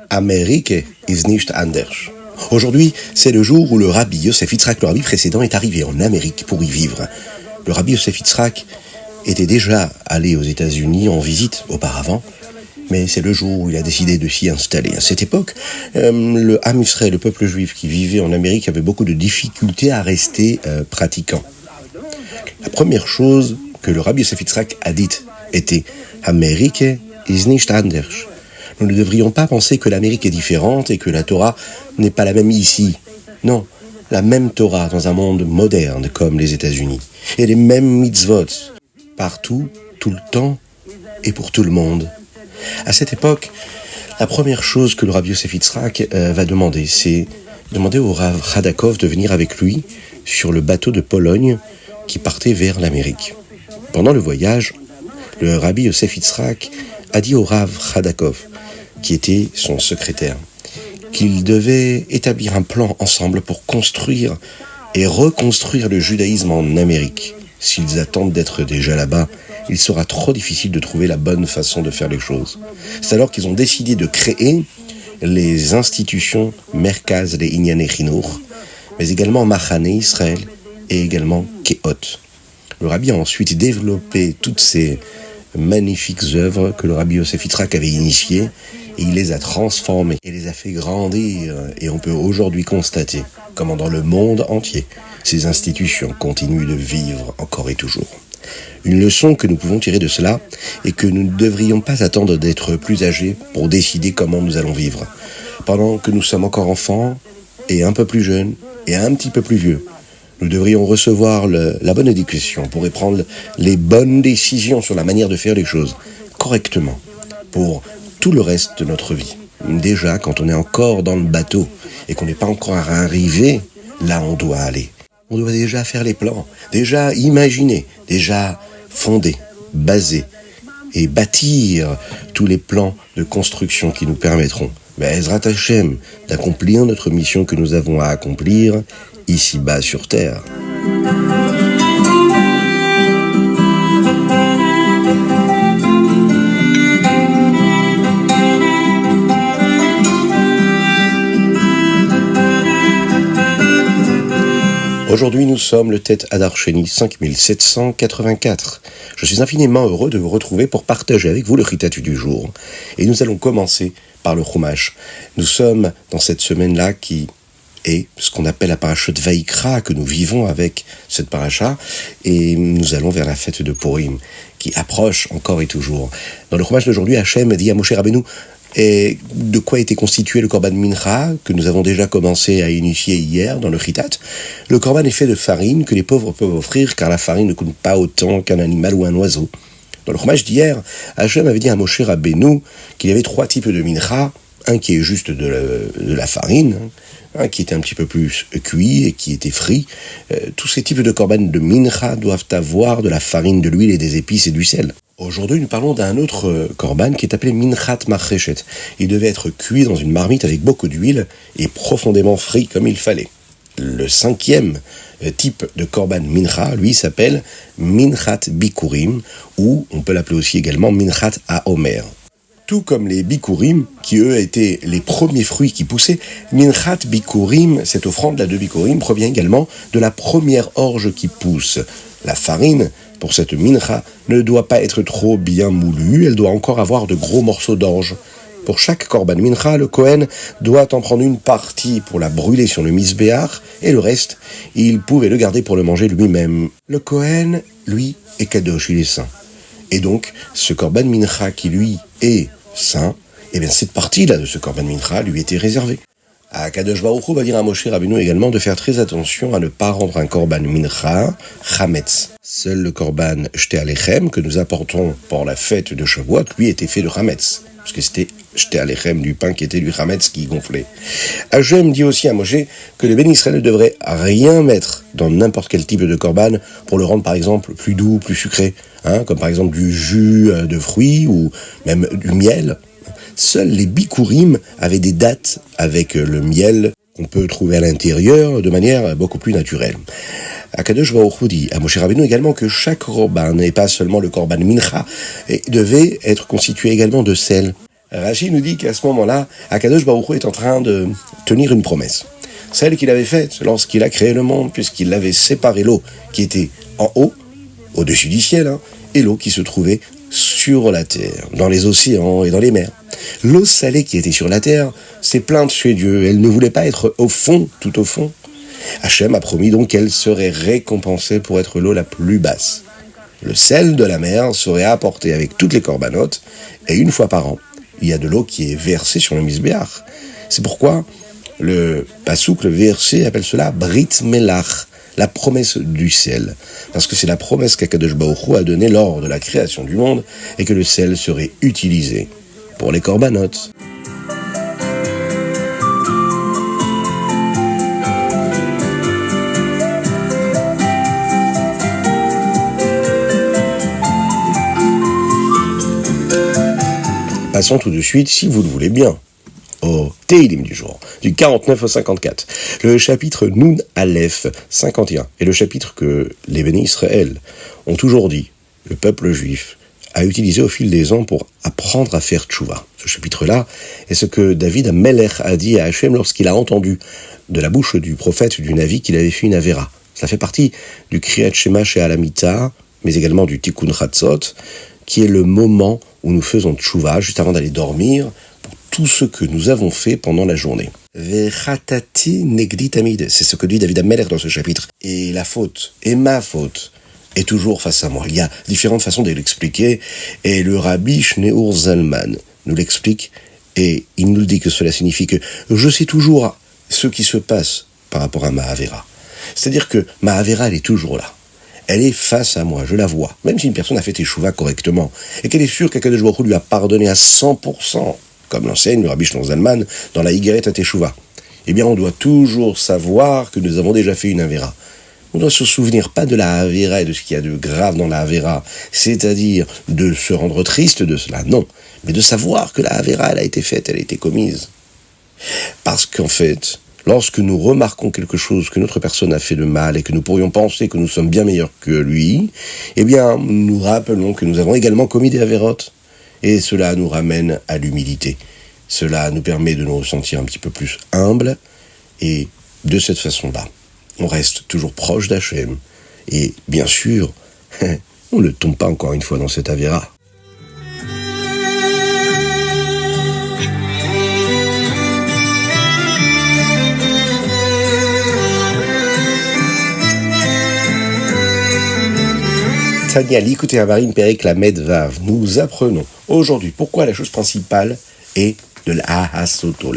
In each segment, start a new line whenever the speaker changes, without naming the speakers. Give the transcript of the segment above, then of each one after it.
Amerike ist nicht anders. Aujourd'hui, c'est le jour où le Rabbi Yosef Yitzhak, le rabbi précédent, est arrivé en Amérique pour y vivre. Le Rabbi Yosef Yitzhak était déjà allé aux États-Unis en visite auparavant, mais c'est le jour où il a décidé de s'y installer. À cette époque, le Am Yisraël, le peuple juif qui vivait en Amérique, avait beaucoup de difficultés à rester pratiquant. La première chose que le Rabbi Yosef Yitzhak a dite était « Amerike ist nicht anders ». Nous ne devrions pas penser que l'Amérique est différente et que la Torah n'est pas la même ici. Non, la même Torah dans un monde moderne comme les États-Unis. Et les mêmes mitzvot, partout, tout le temps et pour tout le monde. À cette époque, la première chose que le Rabbi Yosef Yitzhak va demander, c'est demander au Rav Radakov de venir avec lui sur le bateau de Pologne qui partait vers l'Amérique. Pendant le voyage, le Rabbi Yosef Yitzhak a dit au Rav Radakov, qui était son secrétaire, qu'ils devaient établir un plan ensemble pour construire et reconstruire le judaïsme en Amérique. S'ils attendent d'être déjà là-bas, il sera trop difficile de trouver la bonne façon de faire les choses. C'est alors qu'ils ont décidé de créer les institutions Merkaz le'Inyanei Chinuch, mais également Machane Israël et également Keot. Le rabbi a ensuite développé toutes ces magnifiques œuvres que le Rabbi Yosef Yitzhak avait initiées, et il les a transformées et les a fait grandir. Et on peut aujourd'hui constater comment dans le monde entier, ces institutions continuent de vivre encore et toujours. Une leçon que nous pouvons tirer de cela est que nous ne devrions pas attendre d'être plus âgés pour décider comment nous allons vivre. Pendant que nous sommes encore enfants et un peu plus jeunes et un petit peu plus vieux, nous devrions recevoir la bonne éducation pour prendre les bonnes décisions sur la manière de faire les choses correctement pour tout le reste de notre vie. Déjà, quand on est encore dans le bateau et qu'on n'est pas encore arrivé là où on doit aller, on doit déjà faire les plans, déjà imaginer, déjà fonder, baser et bâtir tous les plans de construction qui nous permettront, Be'ezrat Hashem, d'accomplir notre mission que nous avons à accomplir ici-bas sur Terre. Aujourd'hui, nous sommes le Tet Adar Sheni 5784. Je suis infiniment heureux de vous retrouver pour partager avec vous le Ritatu du jour. Et nous allons commencer par le Chumash. Nous sommes dans cette semaine-là qui est ce qu'on appelle la parasha de Vaikra, que nous vivons avec cette parasha, et nous allons vers la fête de Purim, qui approche encore et toujours. Dans le Chumash d'aujourd'hui, Hachem dit à Moshe Rabbeinu, et de quoi était constitué le Korban Mincha, que nous avons déjà commencé à initier hier dans le Chitat. Le Korban est fait de farine que les pauvres peuvent offrir, car la farine ne coûte pas autant qu'un animal ou un oiseau. Dans le Chumash d'hier, Hachem avait dit à Moshe Rabbeinu qu'il y avait 3 types de Mincha, un qui est juste de la farine, un qui était un petit peu plus cuit et qui était frit. Tous ces types de Korban de Mincha doivent avoir de la farine, de l'huile et des épices et du sel. Aujourd'hui, nous parlons d'un autre korban qui est appelé Minchat Machreshet. Il devait être cuit dans une marmite avec beaucoup d'huile et profondément frit comme il fallait. Le 5e type de korban mincha, lui, s'appelle Minchat Bikurim, ou on peut l'appeler aussi également Minchat Haomer. Tout comme les Bikurim, qui eux étaient les premiers fruits qui poussaient, Minchat Bikurim, cette offrande, la de Bikurim, provient également de la première orge qui pousse. La farine, pour cette mincha, ne doit pas être trop bien moulue, elle doit encore avoir de gros morceaux d'orge. Pour chaque korban mincha, le Kohen doit en prendre une partie pour la brûler sur le misbéach, et le reste, il pouvait le garder pour le manger lui-même. Le Kohen, lui, est kadosh, il est saint. Et donc, ce korban mincha qui, lui, est saint, eh bien cette partie-là de ce korban mincha lui était réservée. Kadosh Baruch Hu va dire à Moshe Rabbeinu également de faire très attention à ne pas rendre un korban mincha chametz. Seul le korban Shte Alechem que nous apportons pour la fête de Shavuot, lui, était fait de chametz, parce que c'était Shte Alechem, du pain qui était du chametz qui gonflait. Hachem dit aussi à Moshe que le Béni Israël ne devrait rien mettre dans n'importe quel type de korban pour le rendre par exemple plus doux, plus sucré, comme par exemple du jus de fruits ou même du miel. Seuls les Bikurim avaient des dattes avec le miel qu'on peut trouver à l'intérieur de manière beaucoup plus naturelle. Akadosh Baruch Hu dit à Moshe Rabbeinu également que chaque korban, et pas seulement le korban mincha, devait être constitué également de sel. Rashi nous dit qu'à ce moment-là, Akadosh Baruch Hu est en train de tenir une promesse. Celle qu'il avait faite lorsqu'il a créé le monde, puisqu'il avait séparé l'eau qui était en haut, au-dessus du ciel, et l'eau qui se trouvait sur la terre, dans les océans et dans les mers. L'eau salée qui était sur la terre s'est plainte chez Dieu. Elle ne voulait pas être au fond, tout au fond. Hachem a promis donc qu'elle serait récompensée pour être l'eau la plus basse. Le sel de la mer serait apporté avec toutes les corbanotes, et une fois par an, il y a de l'eau qui est versée sur le misbéach. C'est pourquoi le pasouk, le verset, appelle cela Brit Melach, la promesse du sel. Parce que c'est la promesse qu'Akadosh Baruch Hu a donnée lors de la création du monde, et que le sel serait utilisé pour les corbanotes. Passons tout de suite, si vous le voulez bien, au Teilim du jour, du 49 au 54. Le chapitre Nun Aleph 51 est le chapitre que les bénis Israël ont toujours dit, le peuple juif a utilisé au fil des ans pour apprendre à faire tchouva. Ce chapitre-là est ce que David Amelech a dit à Hachem lorsqu'il a entendu de la bouche du prophète du Navi qu'il avait fait une avéra. Ça fait partie du Kriyat Shema chez Alamita, mais également du Tikkun Chatzot, qui est le moment où nous faisons tchouva, juste avant d'aller dormir, pour tout ce que nous avons fait pendant la journée. Vechatati negdi tamid, c'est ce que dit David Amelech dans ce chapitre. Et la faute, et ma faute, est toujours face à moi. Il y a différentes façons de l'expliquer, et le Rabbi Shneur Zalman nous l'explique, et il nous dit que cela signifie que je sais toujours ce qui se passe par rapport à ma Avera. C'est-à-dire que ma Avera, elle est toujours là. Elle est face à moi, je la vois. Même si une personne a fait teshuva correctement, et qu'elle est sûre qu'Akadosh Baruch Hu lui a pardonné à 100%, comme l'enseigne le Rabbi Shneur Zalman dans la Higueret à Teshuva, eh bien on doit toujours savoir que nous avons déjà fait une Avera. On doit se souvenir pas de la Avera et de ce qu'il y a de grave dans la Avera, c'est-à-dire de se rendre triste de cela, non, mais de savoir que la Avera, elle a été faite, elle a été commise. Parce qu'en fait, lorsque nous remarquons quelque chose que notre personne a fait de mal et que nous pourrions penser que nous sommes bien meilleurs que lui, eh bien, nous rappelons que nous avons également commis des avérotes. Et cela nous ramène à l'humilité. Cela nous permet de nous ressentir un petit peu plus humbles. Et de cette façon-là, on reste toujours proche d'Hachem. Et bien sûr, on ne tombe pas encore une fois dans cette avéra. Tania, l'écoutez Avarim Perek Lamed Vav. Nous apprenons aujourd'hui pourquoi la chose principale est de l'Ahasoto.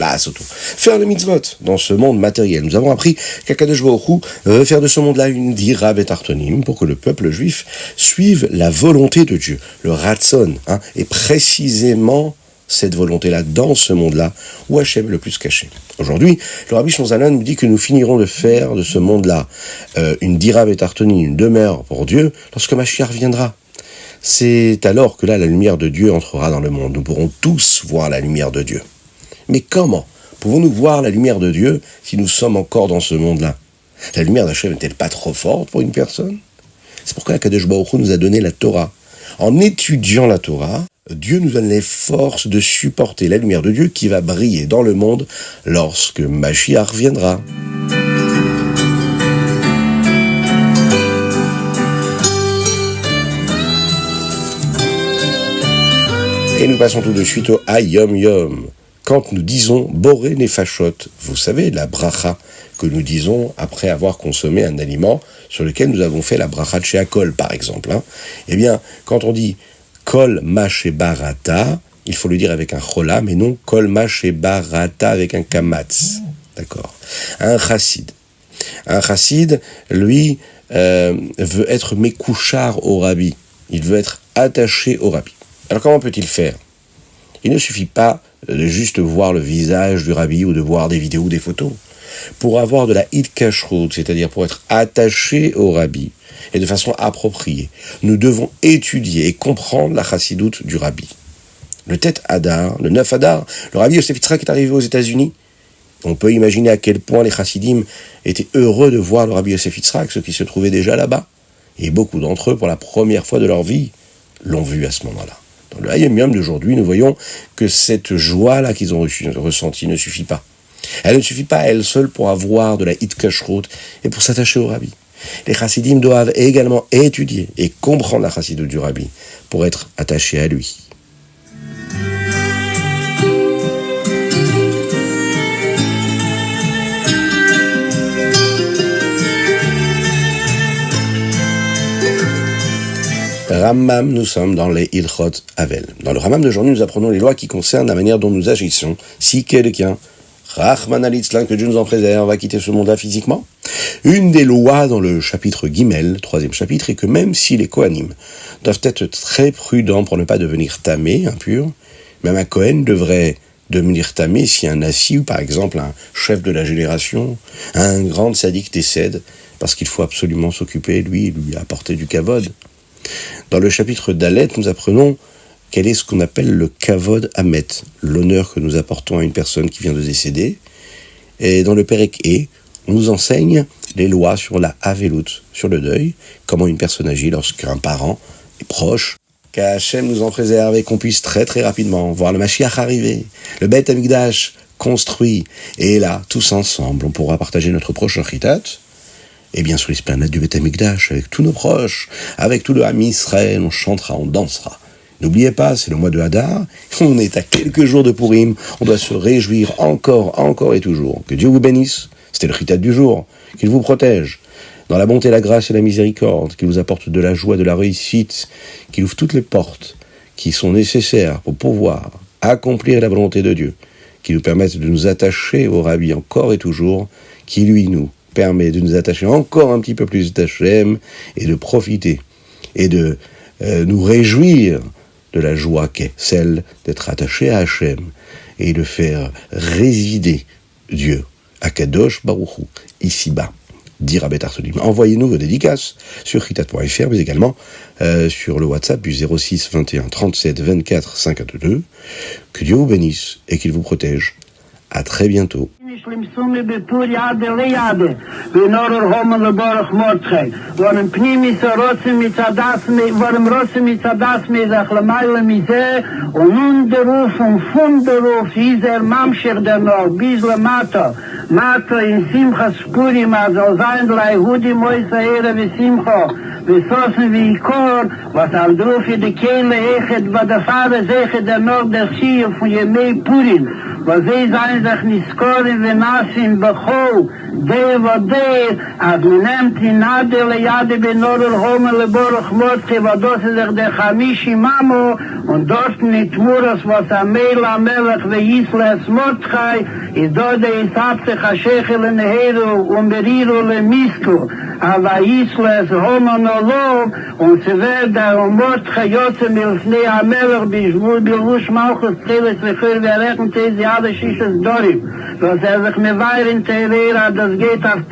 Faire le mitzvot dans ce monde matériel. Nous avons appris qu'Akadosh Baruch Hu veut faire de ce monde-là une dira betartonim pour que le peuple juif suive la volonté de Dieu. Le Ratson est précisément cette volonté-là dans ce monde-là où Hachem est le plus caché. Aujourd'hui, le Rabbi Shneur Zalman nous dit que nous finirons de faire de ce monde-là une dira betartonim, une demeure pour Dieu, lorsque Mashiach viendra. C'est alors que là, la lumière de Dieu entrera dans le monde. Nous pourrons tous voir la lumière de Dieu. Mais comment pouvons-nous voir la lumière de Dieu si nous sommes encore dans ce monde-là? La lumière d'Hachem n'est-elle pas trop forte pour une personne? C'est pourquoi Akadosh Baruch Hu nous a donné la Torah. En étudiant la Torah, Dieu nous donne les forces de supporter la lumière de Dieu qui va briller dans le monde lorsque Mashiach viendra. Et nous passons tout de suite au Hayom Yom. Quand nous disons Boré Nefashot, vous savez, la bracha que nous disons après avoir consommé un aliment sur lequel nous avons fait la bracha de Sheakol, par exemple. Eh bien, quand on dit Kol ma shebarata, il faut le dire avec un chola, mais non Kol ma shebarata avec un kamatz. D'accord. Un chassid, lui, veut être mekouchar au rabbi. Il veut être attaché au rabbi. Alors comment peut-il faire? Il ne suffit pas de juste voir le visage du rabbi ou de voir des vidéos ou des photos. Pour avoir de la hitkashrut, c'est-à-dire pour être attaché au rabbi, et de façon appropriée, nous devons étudier et comprendre la chassidoute du rabbi. Le Tet Adar, le 9 Adar, le rabbi Yosef Yitzhak est arrivé aux États-Unis. On peut imaginer à quel point les chassidim étaient heureux de voir le rabbi Yosef Yitzhak, ceux qui se trouvaient déjà là-bas. Et beaucoup d'entre eux, pour la première fois de leur vie, l'ont vu à ce moment-là. Dans le Hayom Yom d'aujourd'hui, nous voyons que cette joie-là qu'ils ont ressentie ne suffit pas. Elle ne suffit pas à elle seule pour avoir de la hitkashrut et pour s'attacher au rabbi. Les chassidim doivent également étudier et comprendre la chassidoute du rabbi pour être attachés à lui. Rambam, nous sommes dans les Ilchot Avel. Dans le Rambam d'aujourd'hui, nous apprenons les lois qui concernent la manière dont nous agissons. Si quelqu'un, Rachman al-Itzlan, que Dieu nous en préserve, va quitter ce monde-là physiquement. Une des lois dans le chapitre Gimel, 3e chapitre, est que même si les Kohanim doivent être très prudents pour ne pas devenir tamés, impurs, même un Kohen devrait devenir tamé si un nasi, ou par exemple un chef de la génération, un grand sadique décède, parce qu'il faut absolument s'occuper, lui apporter du kavod. Dans le chapitre Dalet, nous apprenons quel est ce qu'on appelle le kavod hamet, l'honneur que nous apportons à une personne qui vient de décéder. Et dans le Perek E, on nous enseigne les lois sur la havelut, sur le deuil, comment une personne agit lorsqu'un parent est proche, qu'Hachem nous en préserve et qu'on puisse très très rapidement voir le Mashiach arriver, le Beth Amikdash construit, et là, tous ensemble, on pourra partager notre proche Chitat, et bien sur l'esplanade du Beth Amikdash, avec tous nos proches, avec tout le Ham Israël, on chantera, on dansera. N'oubliez pas, c'est le mois de Hadar, on est à quelques jours de Purim, on doit se réjouir encore et toujours. Que Dieu vous bénisse, c'était le Chitat du jour, qu'il vous protège, dans la bonté, la grâce et la miséricorde, qu'il vous apporte de la joie, de la réussite, qu'il ouvre toutes les portes qui sont nécessaires pour pouvoir accomplir la volonté de Dieu, qui nous permette de nous attacher au Rabbi encore et toujours, qui lui nous permet de nous attacher encore un petit peu plus d'Hachem et de profiter et de nous réjouir de la joie qu'est celle d'être attaché à Hachem et de faire résider Dieu, Akadosh Baruch Hu, ici-bas. Dire à Bet Arsonim. Envoyez-nous vos dédicaces sur chitat.fr, mais également sur le WhatsApp du 06 21 37 24 52. Que Dieu vous bénisse et qu'il vous protège. À très bientôt.
Mato in Simchas Purim, also sein Leihudi Moise Ere wie Simcho, wie Sosen wie Ikor, was al Drufi de Kehle Echet, wa der Fahre Seche der Nord der Schie von Jemei Purim, was sie sein sich Niskorim wie Nasim Bechol, der wo der, ad menemt in Ade le Yade benorel Home le Boruch Motke, wa dos sich der Chamishi Mamo, und dort nit Muras, was Amela Melech ve Yisles Motchai, is dort der Isabse Chashechel in Heru, und Beriru le Misko, aber Yisles Homo no Lov, und sie wird der Motchai Yotze milfnei Amelech, bilvush Malchus Tcheles lechur verrechen Tezi Ade Shishes Dorim, was sich mit Weirin Terera, das geht auf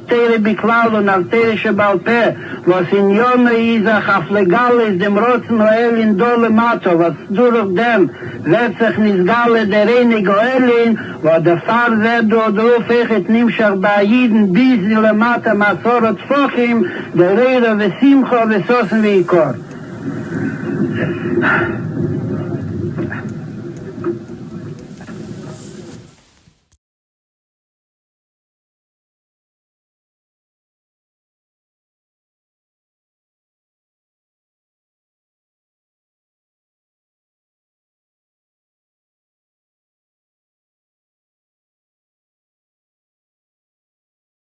Tere Biklal und auf Tere Shebalpe, was in Yome Isach auf Legal ist dem Rotzen Noel in Dole Mato, was durch dem wird sich Nisgale der Reine Goelin, wo der Fahr wird drauf echet Nimshach bei Jiden bis in Le Mata Masorot Fochim, der Reire Vesimcho Vesosen Veikor.